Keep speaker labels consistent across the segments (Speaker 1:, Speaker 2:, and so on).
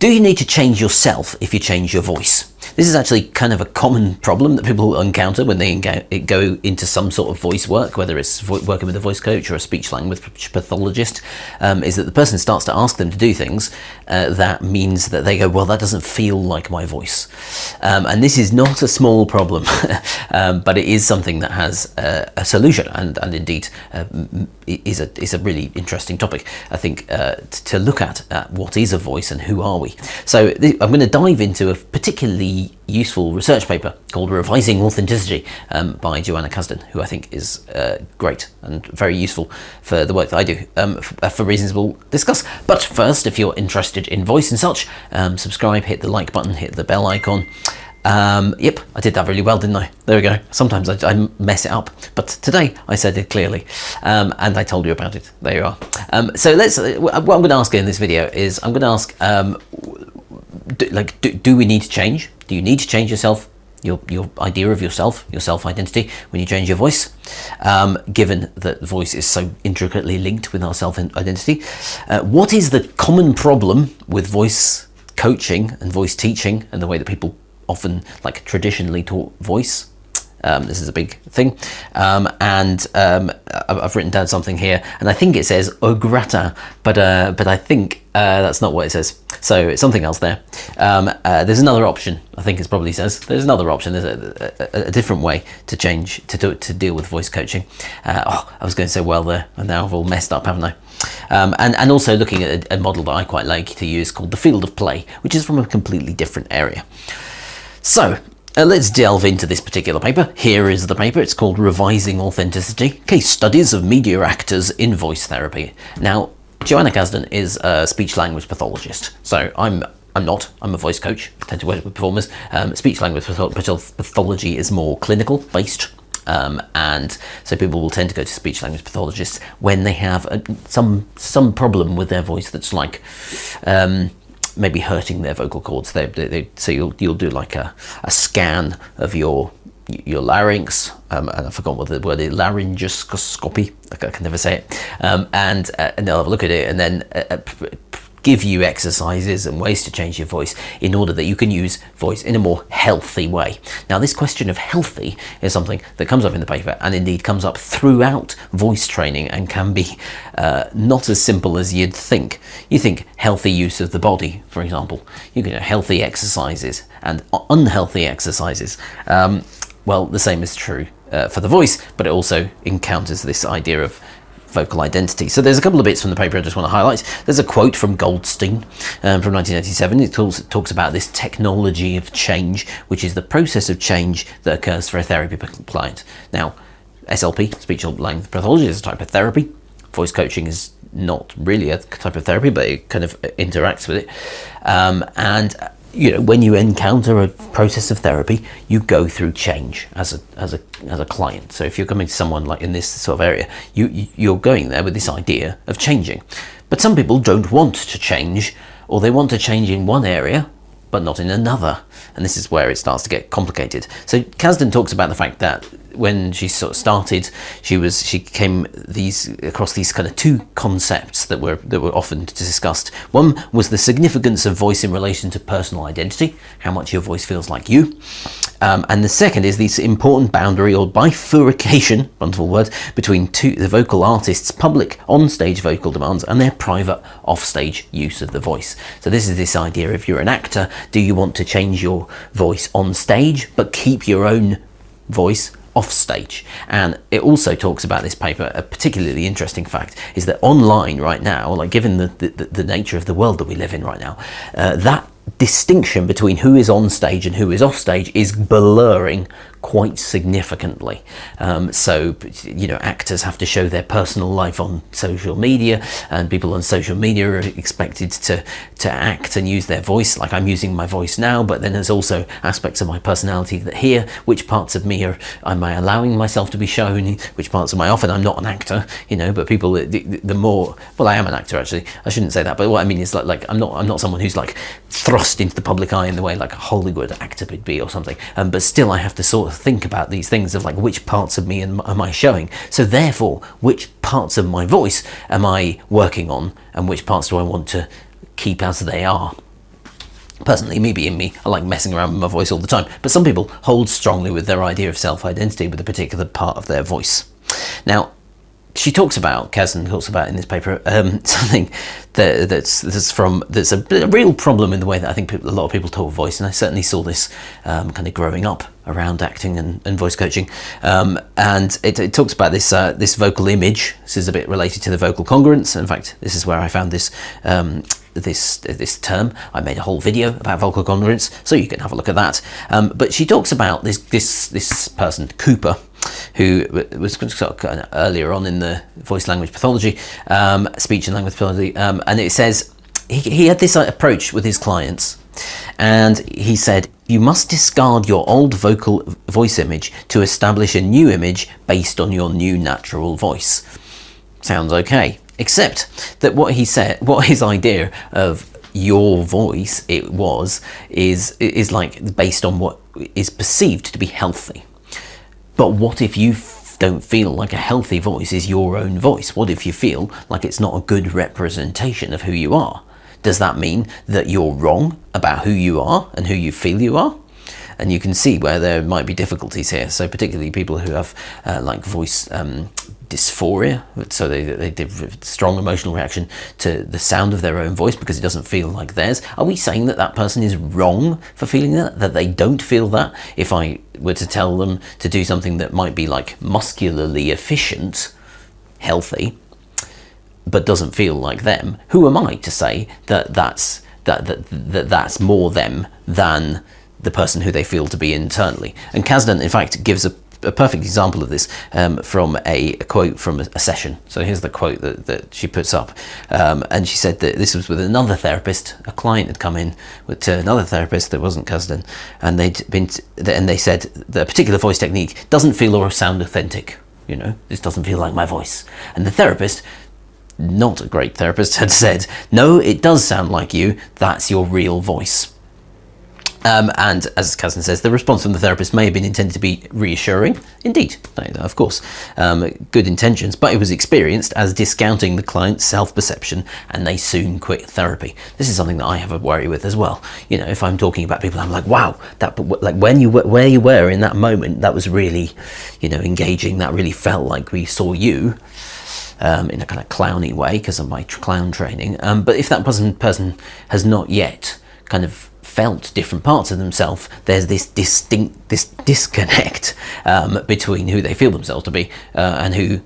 Speaker 1: Do you need to change yourself if you change your voice? This is actually kind of a common problem that people encounter when they go into some sort of voice work, whether it's working with a voice coach or a speech language pathologist, is that the person starts to ask them to do things that means that they go, well, that doesn't feel like my voice. And this is not a small problem, but it is something that has a solution, and indeed is a really interesting topic, I think, to look at what is a voice and who are we. So I'm going to dive into a particularly useful research paper called Revising Authenticity by Joanna Kasdan, who I think is great and very useful for the work that I do, for reasons we'll discuss. But first, if you're interested in voice and such, subscribe, hit the like button, hit the bell icon. Yep, I did that really well, didn't I? There we go. Sometimes I mess it up, but today I said it clearly, and I told you about it. There you are. So what I'm going to ask in this video is, I'm going to ask, do we need to change? Do you need to change yourself, your idea of yourself, your self-identity, when you change your voice? Given that voice is so intricately linked with our self-identity. What is the common problem with voice coaching and voice teaching and the way that people often traditionally taught voice? This is a big thing, and I've written down something here, and I think it says au gratin, but I think that's not what it says. So it's something else there. There's another option. I think it probably says there's another option. There's a different way to change to deal with voice coaching. I was going to say well there, and now I've all messed up, haven't I? And also looking at a model that I quite like to use called the field of play, which is from a completely different area. So let's delve into this particular paper. Here is the paper. It's called Revising Authenticity, Case Studies of Media Actors in Voice Therapy. Now, Joanna Kasdan is a speech language pathologist. So I'm not. I'm a voice coach. I tend to work with performers. Speech language pathology is more clinical based. And so people will tend to go to speech language pathologists when they have some problem with their voice that's maybe hurting their vocal cords. So you'll do like a scan of your larynx, and I forgot what the word is, laryngoscopy. I can never say it. And they'll have a look at it, and then give you exercises and ways to change your voice in order that you can use voice in a more healthy way. Now, this question of healthy is something that comes up in the paper, and indeed comes up throughout voice training, and can be not as simple as you'd think. You think healthy use of the body, for example. You can have healthy exercises and unhealthy exercises. Well, the same is true for the voice, but it also encounters this idea of vocal identity. So there's a couple of bits from the paper I just want to highlight. There's a quote from Goldstein from 1987. It talks about this technology of change, which is the process of change that occurs for a therapy client. Now, SLP, speech language pathology, is a type of therapy. Voice coaching is not really a type of therapy, but it kind of interacts with it. And when you encounter a process of therapy, you go through change as a client. So if you're coming to someone like in this sort of area, you're going there with this idea of changing. But some people don't want to change, or they want to change in one area but not in another, and this is where it starts to get complicated. So Kasdan talks about the fact that when she sort of started, she came across these kind of two concepts that were often discussed. One was the significance of voice in relation to personal identity, how much your voice feels like you, and the second is this important boundary or bifurcation, wonderful word, between the vocal artist's public on-stage vocal demands and their private off-stage use of the voice. So this is this idea: if you're an actor, do you want to change your voice on stage but keep your own voice off stage? And it also talks about this paper, a particularly interesting fact is that online right now, given the nature of the world that we live in right now, that distinction between who is on stage and who is off stage is blurring quite significantly. So actors have to show their personal life on social media, and people on social media are expected to act and use their voice, like I'm using my voice now, but then there's also aspects of my personality that here, which parts of me am I allowing myself to be shown, which parts am I? Often I'm not an actor, but people, the more, well, I am an actor actually, I shouldn't say that, but what I mean is like I'm not someone who's thrust into the public eye in the way like a Hollywood actor would be or something, but still I have to sort of think about these things of which parts of me am I showing, so therefore which parts of my voice am I working on and which parts do I want to keep as they are. Personally, me being me, I like messing around with my voice all the time, but some people hold strongly with their idea of self-identity with a particular part of their voice. Now, Kasdan talks about in this paper something that's a real problem in the way that I think a lot of people talk voice, and I certainly saw this kind of growing up around acting and voice coaching. And it talks about this vocal image. This is a bit related to the vocal congruence. In fact, this is where I found this this term. I made a whole video about vocal congruence, so you can have a look at that. But she talks about this person, Cooper, who was sort of earlier on in the voice language pathology, speech and language pathology, and it says he had this approach with his clients, and he said, you must discard your old voice image to establish a new image based on your new natural voice. Sounds okay, except that what his idea of your voice is like based on what is perceived to be healthy. But what if you don't feel like a healthy voice is your own voice? What if you feel like it's not a good representation of who you are? Does that mean that you're wrong about who you are and who you feel you are? And you can see where there might be difficulties here. So particularly people who have like voice dysphoria, so they have strong emotional reaction to the sound of their own voice because it doesn't feel like theirs. Are we saying that that person is wrong for feeling that they don't feel that? If I were to tell them to do something that might be like muscularly efficient, healthy, but doesn't feel like them, who am I to say that that's more them than the person who they feel to be internally? And Kasdan, in fact, gives a perfect example of this from a quote from a session. So here's the quote that she puts up, and she said that this was with another therapist. A client had come in to another therapist that wasn't Kasdan, and they said the particular voice technique doesn't feel or sound authentic. You know, this doesn't feel like my voice. And the therapist, not a great therapist, had said, no, it does sound like you. That's your real voice. And as Kasdan says, the response from the therapist may have been intended to be reassuring. Indeed, of course, good intentions, but it was experienced as discounting the client's self-perception, and they soon quit therapy. This is something that I have a worry with as well. You know, if I'm talking about people, I'm like, wow, like where you were in that moment, that was really, you know, engaging. That really felt like we saw you. In a kind of clowny way because of my clown training. But if that person has not yet kind of felt different parts of themselves, there's this disconnect between who they feel themselves to be and who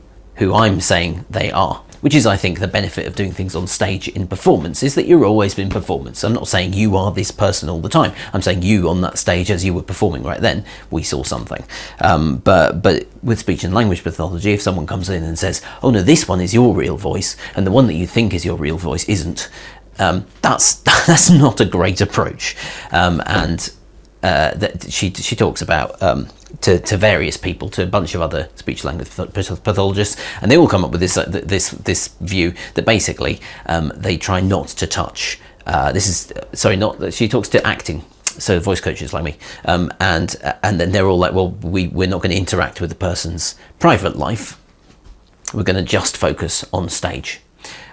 Speaker 1: I'm saying they are. Which is, I think, the benefit of doing things on stage in performance, is that you're always in performance. I'm not saying you are this person all the time. I'm saying you on that stage as you were performing right then, we saw something. But with speech and language pathology, if someone comes in and says, oh no, this one is your real voice, and the one that you think is your real voice isn't, that's not a great approach. That she talks about to various people, to a bunch of other speech language pathologists, and they all come up with this view that basically they try not to touch. She talks to acting, so voice coaches like me, and then they're all like, well, we're not going to interact with the person's private life. We're going to just focus on stage.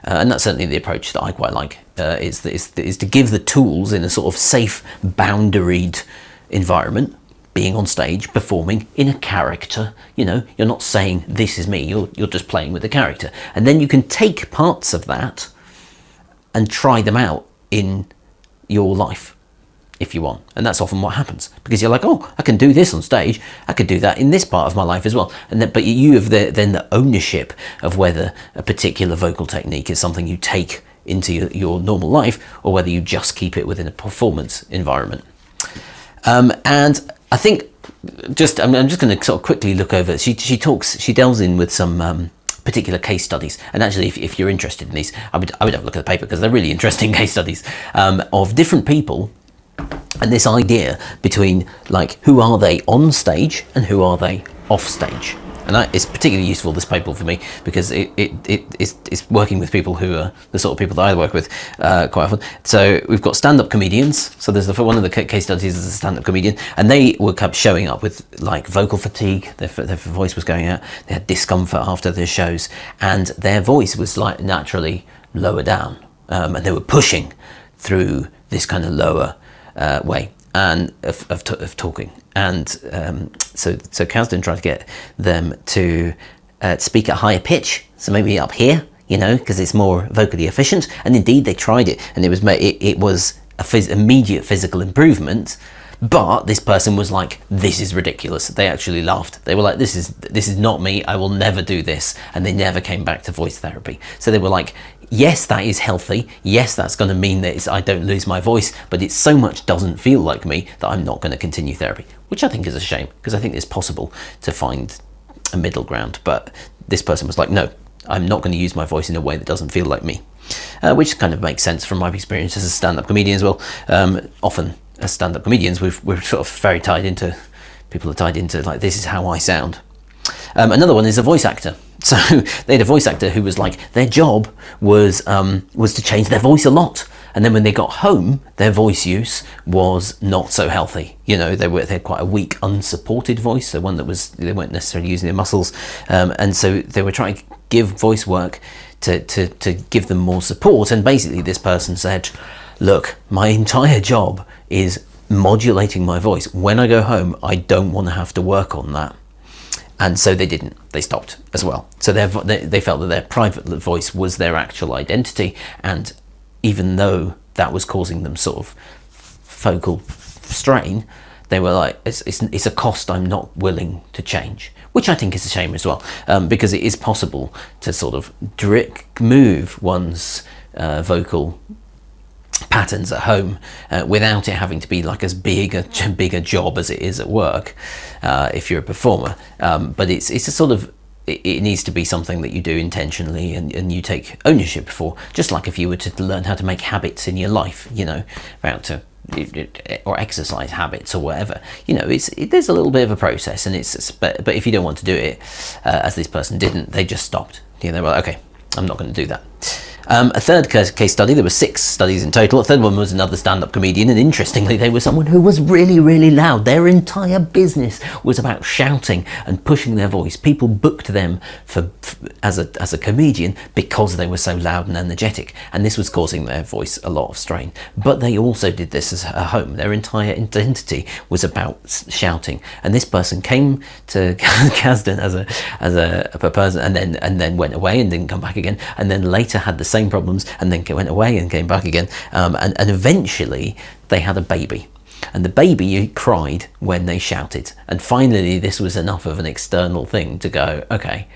Speaker 1: And that's certainly the approach that I quite like, is to give the tools in a sort of safe, boundaried environment, being on stage, performing in a character. You know, you're not saying this is me, you're just playing with the character. And then you can take parts of that and try them out in your life if you want. And that's often what happens, because you're like, oh, I can do this on stage, I could do that in this part of my life as well. But you have then the ownership of whether a particular vocal technique is something you take into your normal life, or whether you just keep it within a performance environment. And I think I'm just going to sort of quickly look over. She delves in with some particular case studies, and actually if you're interested in these, I would have a look at the paper, because they're really interesting case studies of different people. And this idea between, like, who are they on stage and who are they off stage? And that is particularly useful, this paper, for me, because it's working with people who are the sort of people that I work with quite often. So we've got stand-up comedians. So there's one of the case studies is a stand-up comedian, and they were kept showing up with like vocal fatigue. Their voice was going out. They had discomfort after their shows, and their voice was like naturally lower down, and they were pushing through this kind of lower way and of talking. And so Kasdan tried to get them to speak at higher pitch, so maybe up here, you know, because it's more vocally efficient. And indeed, they tried it, and it was immediate physical improvement. But this person was like, this is ridiculous. They actually laughed. They were like, this is not me. I will never do this. And they never came back to voice therapy. So they were like, yes, that is healthy. Yes, that's going to mean that I don't lose my voice, but it so much doesn't feel like me that I'm not going to continue therapy, which I think is a shame, because I think it's possible to find a middle ground. But this person was like, no, I'm not going to use my voice in a way that doesn't feel like me, which kind of makes sense from my experience as a stand-up comedian as well. Often, as stand-up comedians, we're sort of very tied into, people are tied into like, this is how I sound. Another one is a voice actor. So they had a voice actor who was like, their job was to change their voice a lot. And then when they got home, their voice use was not so healthy. You know, they had quite a weak, unsupported voice, so one that they weren't necessarily using their muscles. And so they were trying to give voice work to give them more support. And basically this person said, look, my entire job is modulating my voice. When I go home, I don't want to have to work on that. And so they didn't. They stopped as well. So they felt that their private voice was their actual identity. And even though that was causing them sort of vocal strain, they were like, it's a cost I'm not willing to change, which I think is a shame as well, because it is possible to sort of move one's vocal patterns at home without it having to be like as big a job as it is at work if you're a performer. But it's a sort of, it needs to be something that you do intentionally and you take ownership for, just like if you were to learn how to make habits in your life, you know, or exercise habits or whatever, you know, there's a little bit of a process, and but if you don't want to do it, as this person didn't, they just stopped. You know, they were like, okay, I'm not going to do that. A third case study, there were 6 studies in total. A third one was another stand-up comedian, and interestingly, they were someone who was really, really loud. Their entire business was about shouting and pushing their voice. People booked them as a comedian because they were so loud and energetic, and this was causing their voice a lot of strain. But they also did this as at home. Their entire identity was about shouting, and this person came to Kasdan as a person, and then went away and didn't come back again, and then later had the same problems and then went away and came back again, and eventually they had a baby, and the baby cried when they shouted, and finally this was enough of an external thing to go, okay,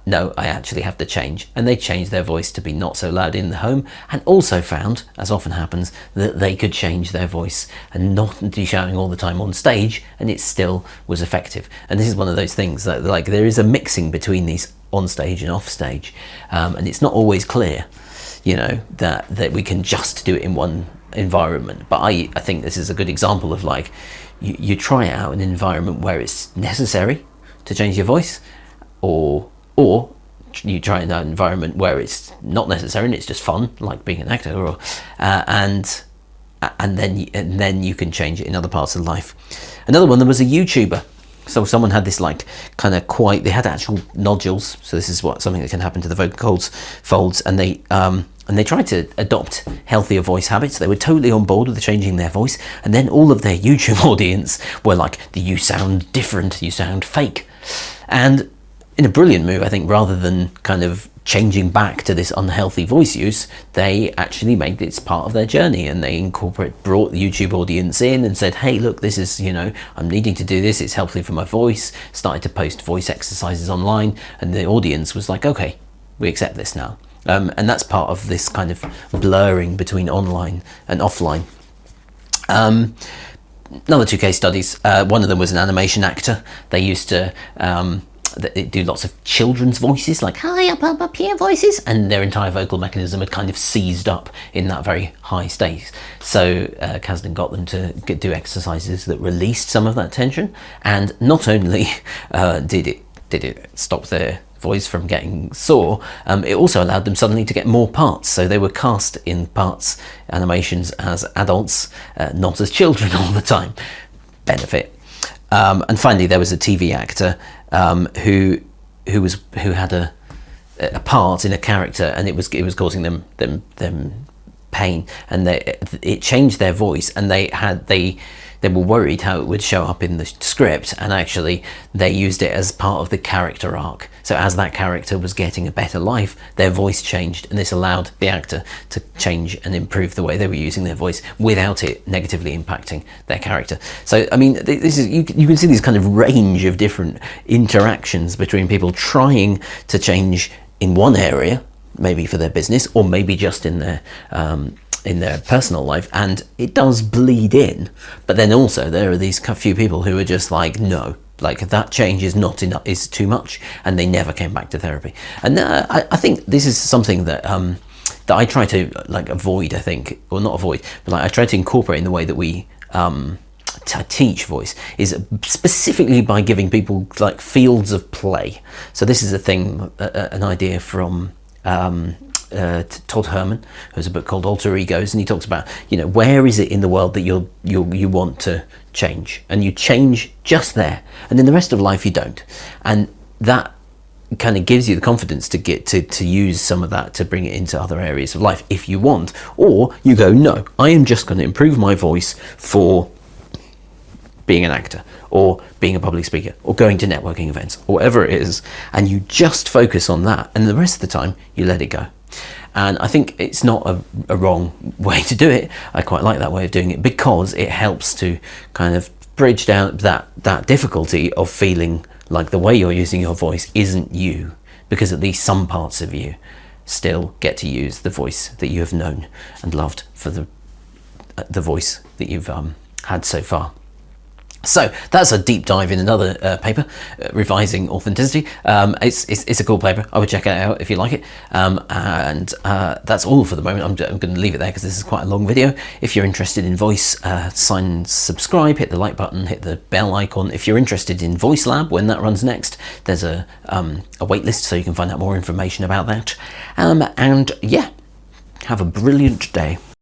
Speaker 1: no, I actually have to change. And they changed their voice to be not so loud in the home, and also found, as often happens, that they could change their voice and not be shouting all the time on stage, and it still was effective. And this is one of those things that, like, there is a mixing between these on stage and off stage, and it's not always clear, you know, that we can just do it in one environment. But I think this is a good example of, like, you try it out in an environment where it's necessary to change your voice, or you try it out in an environment where it's not necessary and it's just fun, like being an actor, or and then you can change it in other parts of life. Another one, there was a YouTuber. So someone had this, like, kind of they had actual nodules. So this is something that can happen to the vocal folds, and they tried to adopt healthier voice habits. They were totally on board with changing their voice, and then all of their YouTube audience were like, you sound different, you sound fake. And in a brilliant move, I think, rather than kind of changing back to this unhealthy voice use, they actually made it part of their journey, and they brought the YouTube audience in and said, hey, look, this is, you know, I'm needing to do this, it's healthy for my voice. Started to post voice exercises online, and the audience was like, okay, we accept this now. And that's part of this kind of blurring between online and offline. Another 2 case studies. One of them was an animation actor. They used to they do lots of children's voices, like hi up here voices, and their entire vocal mechanism had kind of seized up in that very high state. So Kasdan got them to do exercises that released some of that tension, and not only did it stop their voice from getting sore, it also allowed them suddenly to get more parts. So they were cast in parts, animations, as adults, not as children all the time. Benefit. And finally, there was a TV actor who had a part in a character, and it was causing them pain, and it changed their voice, and they were worried how it would show up in the script, and actually they used it as part of the character arc. So as that character was getting a better life, their voice changed, and this allowed the actor to change and improve the way they were using their voice without it negatively impacting their character. So I mean, this is, you can see this kind of range of different interactions between people trying to change in one area, maybe for their business, or maybe just in their personal life, and it does bleed in. But then also there are these few people who are just like, no, like that change is not enough, is too much, and they never came back to therapy. And I think this is something that that I try to like avoid, I think, or not avoid, but like I try to incorporate in the way that we teach voice, is specifically by giving people like fields of play. So this is a thing, an idea from Todd Herman, who has a book called Alter Egos, and he talks about, you know, where is it in the world that you want to change, and you change just there, and in the rest of life you don't. And that kind of gives you the confidence to get to use some of that to bring it into other areas of life if you want. Or you go, no, I am just going to improve my voice for being an actor, or being a public speaker, or going to networking events, or whatever it is, and you just focus on that, and the rest of the time you let it go. And I think it's not a wrong way to do it. I quite like that way of doing it, because it helps to kind of bridge down that difficulty of feeling like the way you're using your voice isn't you, because at least some parts of you still get to use the voice that you have known and loved for the voice that you've had so far. So that's a deep dive in another paper, Revising Authenticity. It's a cool paper. I would check it out if you like it. And that's all for the moment. I'm going to leave it there because this is quite a long video. If you're interested in voice, subscribe, hit the like button, hit the bell icon. If you're interested in Voice Lab, when that runs next, there's a wait list, so you can find out more information about that. And yeah, have a brilliant day.